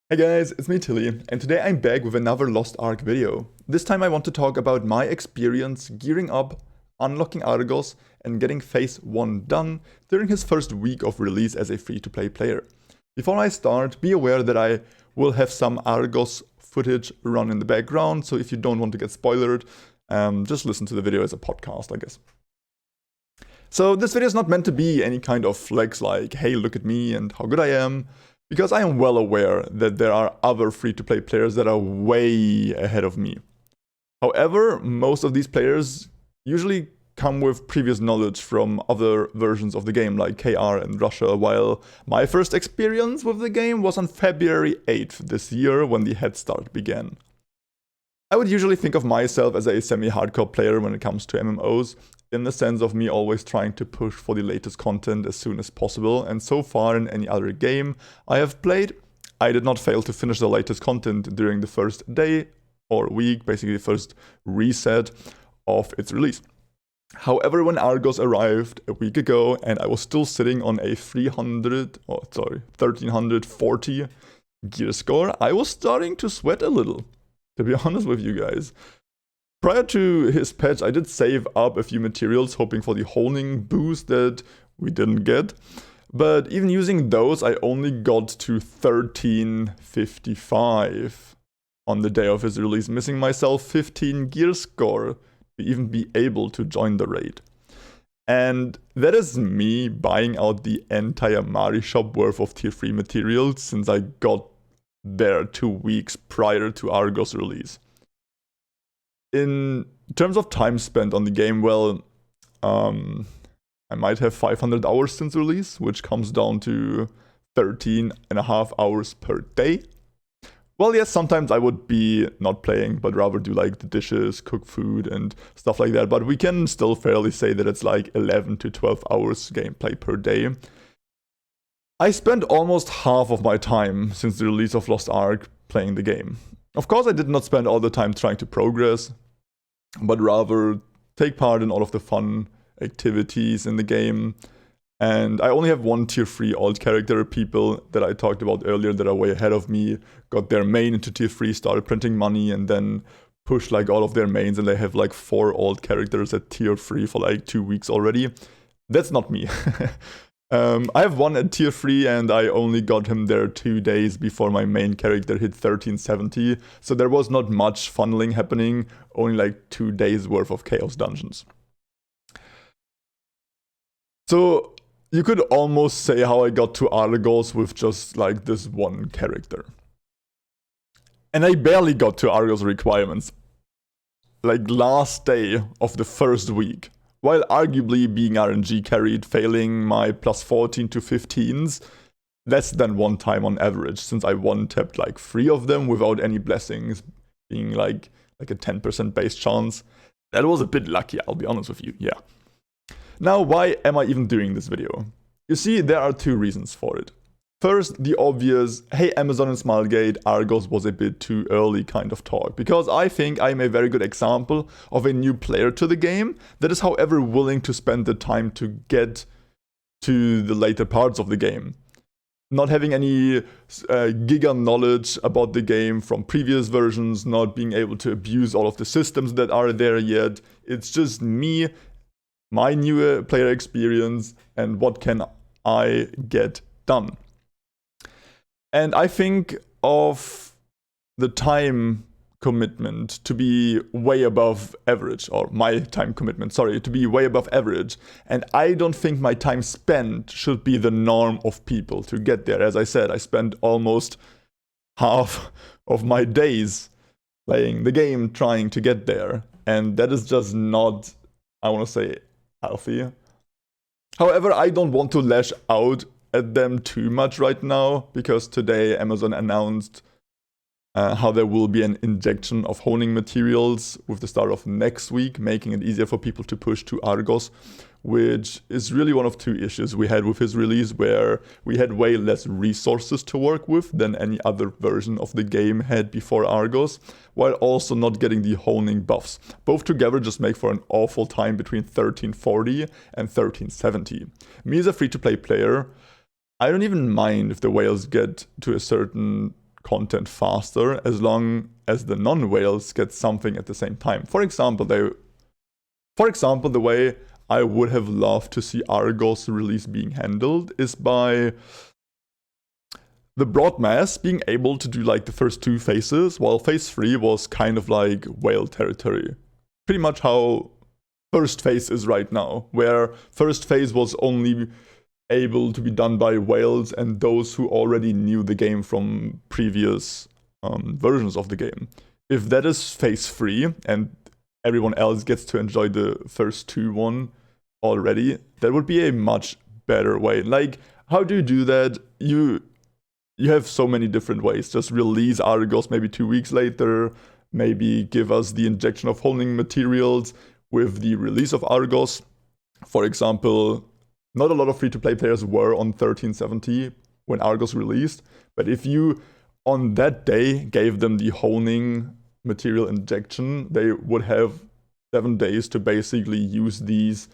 Hey guys, it's me Tilly, and today I'm back with another Lost Ark video. This time I want to talk about my experience gearing up, unlocking Argos, and getting phase 1 done during his first week of release as a free-to-play player. Before I start, be aware that I will have some Argos footage run in the background, so if you don't want to get spoiled, just listen to the video as a podcast, I guess. So this video is not meant to be any kind of flex like, hey, look at me and how good I am, because I am well aware that there are other free-to-play players that are way ahead of me. However, most of these players usually come with previous knowledge from other versions of the game, like KR and Russia, while my first experience with the game was on February 8th this year when the head start began. I would usually think of myself as a semi-hardcore player when it comes to MMOs, in the sense of me always trying to push for the latest content as soon as possible, and so far in any other game I have played, I did not fail to finish the latest content during the first day or week, basically the first reset of its release. However, when Argos arrived a week ago and I was still sitting on a 1340 gear score, I was starting to sweat a little, to be honest with you guys. Prior to his patch, I did save up a few materials, hoping for the honing boost that we didn't get. But even using those, I only got to 1355 on the day of his release, missing myself 15 gear score to even be able to join the raid. And that is me buying out the entire Mari shop worth of tier 3 materials since I got there 2 weeks prior to Argos release. In terms of time spent on the game, well, I might have 500 hours since release, which comes down to 13.5 hours per day. Well, yes, sometimes I would be not playing, but rather do like the dishes, cook food and stuff like that. But we can still fairly say that it's like 11 to 12 hours gameplay per day. I spent almost half of my time since the release of Lost Ark playing the game. Of course, I did not spend all the time trying to progress, but rather take part in all of the fun activities in the game. And I only have one tier 3 alt character. People that I talked about earlier that are way ahead of me got their main into tier 3, started printing money, and then pushed like all of their mains, and they have like 4 alt characters at tier 3 for like 2 weeks already. That's not me. I have one at tier 3 and I only got him there 2 days before my main character hit 1370, so there was not much funneling happening, only like 2 days worth of chaos dungeons. So you could almost say how I got to Argos with just like this one character. And I barely got to Argos requirements, like last day of the first week. While arguably being RNG carried, failing my plus 14 to 15s less than 1 time on average, since I one-tapped like 3 of them without any blessings, being like a 10% base chance. That was a bit lucky, I'll be honest with you, yeah. Now, why am I even doing this video? You see, there are 2 reasons for it. First, the obvious, hey Amazon and Smilegate, Argos was a bit too early kind of talk, because I think I'm a very good example of a new player to the game that is however willing to spend the time to get to the later parts of the game. Not having any giga knowledge about the game from previous versions, not being able to abuse all of the systems that are there yet. It's just me, my newer player experience, and what can I get done. And I think of the time commitment to be way above average, or my time commitment, sorry, to be way above average. And I don't think my time spent should be the norm of people to get there. As I said, I spent almost half of my days playing the game trying to get there. And that is just not, I want to say, healthy. However, I don't want to lash out at them too much right now, because today Amazon announced how there will be an injection of honing materials with the start of next week, making it easier for people to push to Argos, which is really one of 2 issues we had with his release, where we had way less resources to work with than any other version of the game had before Argos, while also not getting the honing buffs. Both together just make for an awful time between 1340 and 1370. Me as a free-to-play player, I don't even mind if the whales get to a certain content faster as long as the non-whales get something at the same time. For example, the way I would have loved to see Argos release being handled is by the broad mass being able to do like the first 2 phases, while phase 3 was kind of like whale territory. Pretty much how first phase is right now, where first phase was only able to be done by whales and those who already knew the game from previous versions of the game. If that is phase 3 and everyone else gets to enjoy the first 2 already, that would be a much better way. Like, how do you do that? You have so many different ways. Just release Argos maybe 2 weeks later, maybe give us the injection of honing materials with the release of Argos. For example, not a lot of free-to-play players were on 1370 when Argos released, but if you on that day gave them the honing material injection, they would have 7 days to basically use these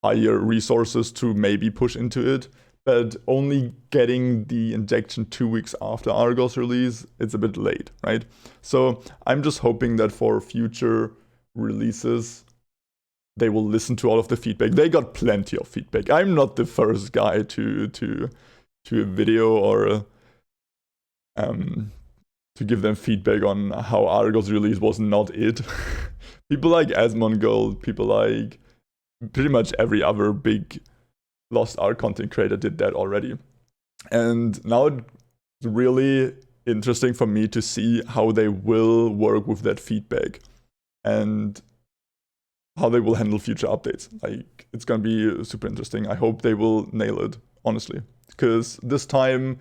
higher resources to maybe push into it. But only getting the injection 2 weeks after Argos release, it's a bit late, right? So I'm just hoping that for future releases, they will listen to all of the feedback. They got plenty of feedback. I'm not the first guy to a video or to give them feedback on how Argos release was not it. People like Asmongold, people like pretty much every other big Lost Ark content creator did that already. And now it's really interesting for me to see how they will work with that feedback and how they will handle future updates. Like, it's gonna be super interesting. I hope they will nail it, honestly. Because this time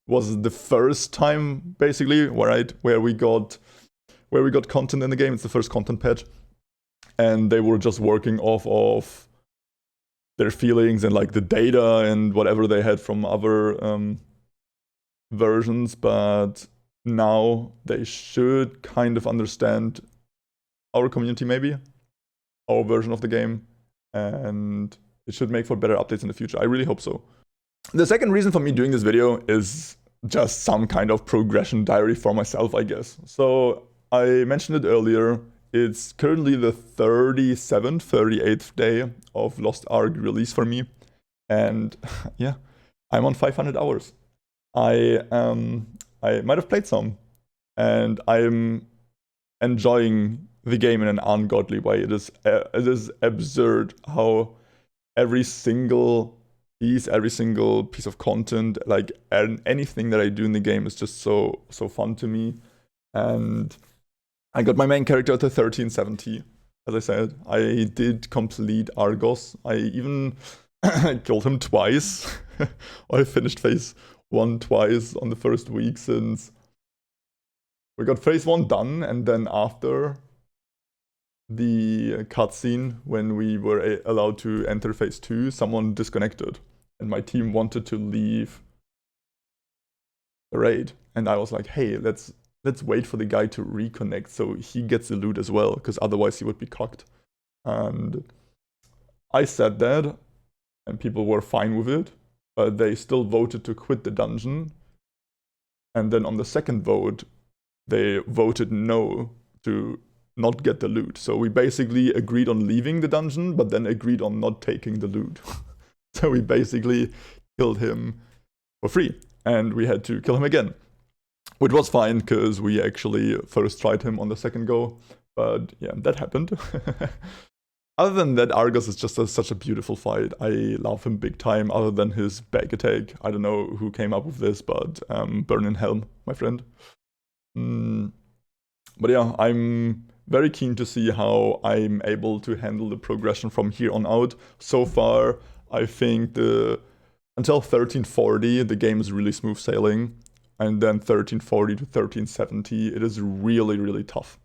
was the first time, basically, where we got content in the game. It's the first content patch. And they were just working off of their feelings and like the data and whatever they had from other versions, but now they should kind of understand our community, maybe our version of the game, and it should make for better updates in the future. I really hope so. The second reason for me doing this video is just some kind of progression diary for myself, I guess. So I mentioned it earlier. It's currently the 37th, 38th day of Lost Ark release for me. And yeah, I'm on 500 hours. I might have played some. And I'm enjoying the game in an ungodly way. It is absurd how every single piece of content, like anything that I do in the game is just so fun to me. And I got my main character at the 1370, as I said. I did complete Argos. I even killed him twice. I finished phase 1 twice on the first week since we got phase 1 done, and then after the cutscene, when we were allowed to enter phase 2, someone disconnected, and my team wanted to leave the raid. And I was like, hey, let's wait for the guy to reconnect so he gets the loot as well, because otherwise he would be cocked. And I said that, and people were fine with it, but they still voted to quit the dungeon. And then on the second vote, they voted no to not get the loot. So we basically agreed on leaving the dungeon, but then agreed on not taking the loot. So we basically killed him for free, and we had to kill him again. Which was fine, because we actually first tried him on the second go. But yeah, that happened. Other than that, Argos is just such a beautiful fight. I love him big time, other than his back attack. I don't know who came up with this, but burn in hell, my friend. But yeah, I'm very keen to see how I'm able to handle the progression from here on out. So far, I think until 1340, the game is really smooth sailing. And then 1340 to 1370, it is really, really tough.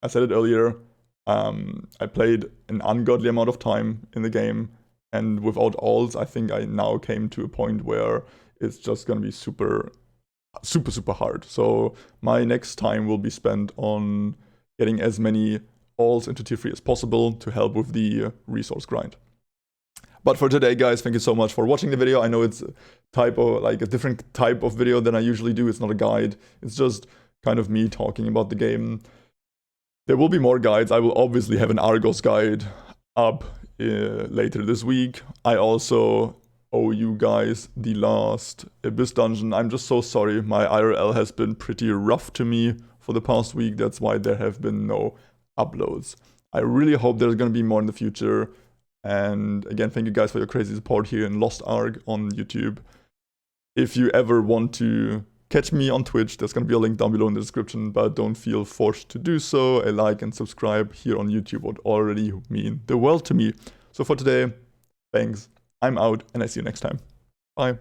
I said it earlier, I played an ungodly amount of time in the game, and without alts, I think I now came to a point where it's just gonna be super, super, super hard. So my next time will be spent on getting as many alts into tier 3 as possible to help with the resource grind. But for today, guys, thank you so much for watching the video. I know it's a different type of video than I usually do. It's not a guide. It's just kind of me talking about the game. There will be more guides. I will obviously have an Argos guide up later this week. I also owe you guys the last Abyss dungeon. I'm just so sorry. My IRL has been pretty rough to me for the past week. That's why there have been no uploads. I really hope there's going to be more in the future. And again, thank you guys for your crazy support here in Lost Ark on YouTube. If you ever want to catch me on Twitch, there's going to be a link down below in the description, but don't feel forced to do so. A like and subscribe here on YouTube would already mean the world to me. So for today, thanks. I'm out, and I see you next time. Bye.